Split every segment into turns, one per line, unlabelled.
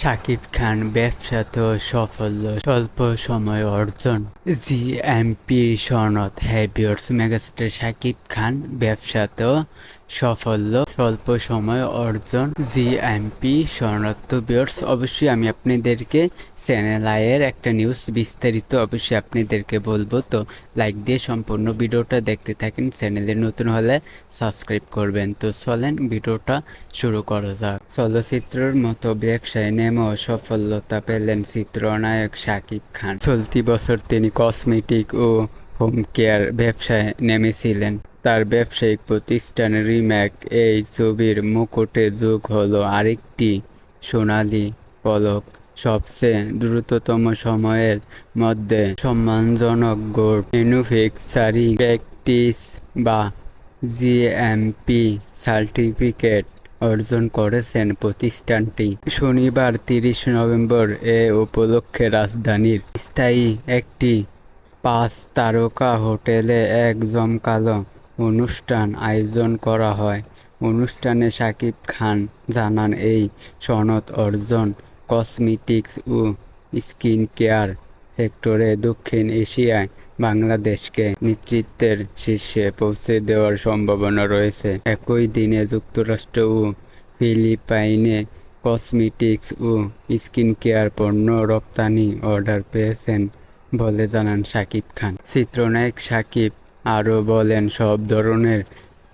শাকিব খান ব্যবসাতেও সাফল্য স্বল্প সময়ে অর্জন। জিএমপি সনদ। হ্যাভিয়ার্স মেগাস্টার শাকিব খান ব্যবসাতেও সাফল্য স্বল্প সময়ে অর্জন। জিএমপি সনদ। তো ভিউয়ার্স, অবশ্যই আমি আপনাদেরকে চ্যানেল আয়ের একটা নিউজ বিস্তারিত অবশ্যই আপনাদেরকে বলবো। তো লাইক দিয়ে সম্পূর্ণ ভিডিওটা দেখতে থাকেন। চ্যানেলে নতুন হলে সাবস্ক্রাইব করবেন। তো চলেন ভিডিওটা শুরু করা যাক। চলচ্চিত্রের মতো ব্যবসায় নেমেও সফলতা পেলেন চিত্রনায়ক শাকিব খান। চলতি বছর তিনি কসমেটিক ও হোম কেয়ার ব্যবসায় নেমেছিলেন। তার ব্যবসায়িক প্রতিষ্ঠান রিম্যাক এই ছবির মুকুটে যোগ হলো আরেকটি সোনালী পলক। সবচেয়ে দ্রুততম সময়ের মধ্যে সম্মানজনক গোল্ড ম্যানুফ্যাকচারিং প্র্যাকটিস বা জিএমপি সার্টিফিকেট অর্জন করেছেন প্রতিষ্ঠানটি। শনিবার 30 নভেম্বর এ উপলক্ষে রাজধানীর স্থায়ী একটি 5 তারকা হোটেলে এক জমকালো অনুষ্ঠান আয়োজন করা হয়। অনুষ্ঠানে শাকিব খান জানান, এই সনদ অর্জন কসমেটিক্স ও স্কিন কেয়ার সেক্টরে দক্ষিণ এশিয়ায় বাংলাদেশকে নেতৃত্বের শীর্ষে পৌঁছে দেওয়ার সম্ভাবনা রয়েছে। একই দিনে যুক্তরাষ্ট্র ও ফিলিপাইনে কসমেটিক্স ও স্কিন কেয়ার পণ্য রপ্তানি অর্ডার পেয়েছেন বলে জানান শাকিব খান। চিত্রনায়ক শাকিব আরও বলেন, সব ধরনের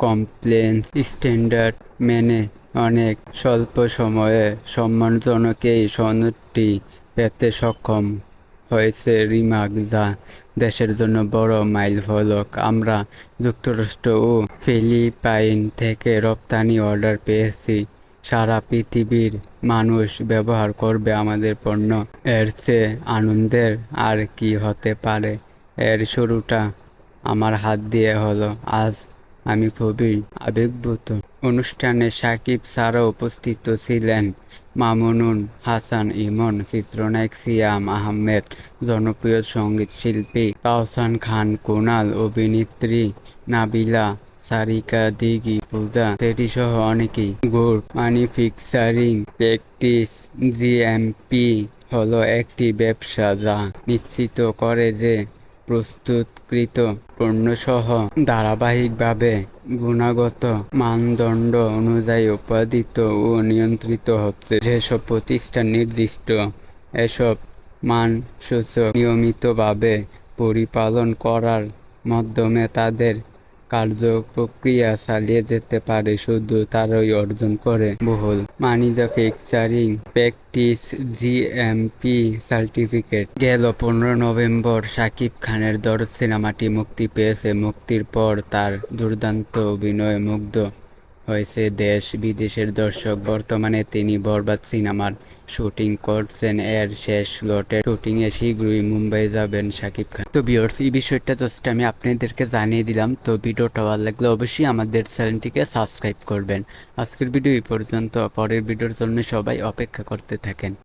কমপ্লেন্স স্ট্যান্ডার্ড মেনে অনেক স্বল্প সময়ে সম্মানজনক এই সনদটি পেতে সক্ষম হয়েছে রিমাক, যা দেশের জন্য বড় মাইলফলক। আমরা যুক্তরাষ্ট্র ও ফিলিপাইন থেকে রপ্তানি অর্ডার পেয়েছি। সারা পৃথিবীর মানুষ ব্যবহার করবে আমাদের পণ্য। এর চেয়ে আনন্দের আর কি হতে পারে। এর শুরুটা আমার হাত দিয়ে হলো। আজ আমি খুবই আবেগভূত। অনুষ্ঠানে শাকিব ছাড়াও উপস্থিত ছিলেন মামুনুল হাসান ইমন, চিত্রনায়ক সিয়াম আহমেদ, জনপ্রিয় সঙ্গীত শিল্পী তাহসান খান কুনাল, অভিনেত্রী নাবিলা, সারিকা দিঘি, পূজা সেটি সহ অনেকেই। গুড ম্যানুফ্যাকচারিং প্র্যাকটিস জিএমপি হলো একটি ব্যবসা যা নিশ্চিত করে যে প্রস্তুতকৃত পণ্যসহ ধারাবাহিকভাবে গুণগত মানদণ্ড অনুযায়ী উৎপাদিত ও নিয়ন্ত্রিত হচ্ছে। যেসব প্রতিষ্ঠান নির্দিষ্ট এসব মানসূচক নিয়মিতভাবে পরিপালন করার মাধ্যমে তাদের কার্যপ্রক্রিয়া চালিয়ে যেতে পারে, শুধু তারাই অর্জন করে বহুল ম্যানুফ্যাকচারিং প্র্যাকটিস জিএমপি সার্টিফিকেট। গেল 15 নভেম্বর শাকিব খানের দরদ সিনেমাটি মুক্তি পেয়েছে। মুক্তির পর তার দুর্দান্ত অভিনয়ে মুগ্ধ হয়েছে দেশ বিদেশের দর্শক। বর্তমানে তিনি বরবাদ সিনেমার শুটিং করছেন। এর শেষ লটের শুটিংয়ে শীঘ্রই মুম্বাই যাবেন শাকিব খান। তো ভিউয়ার্স, এই বিষয়টা জাস্ট আমি আপনাদেরকে জানিয়ে দিলাম। তো ভিডিওটা ভালো লাগলে অবশ্যই আমাদের চ্যানেলটিকে সাবস্ক্রাইব করবেন। আজকের ভিডিও এই পর্যন্ত। পরের ভিডিওর জন্য সবাই অপেক্ষা করতে থাকেন।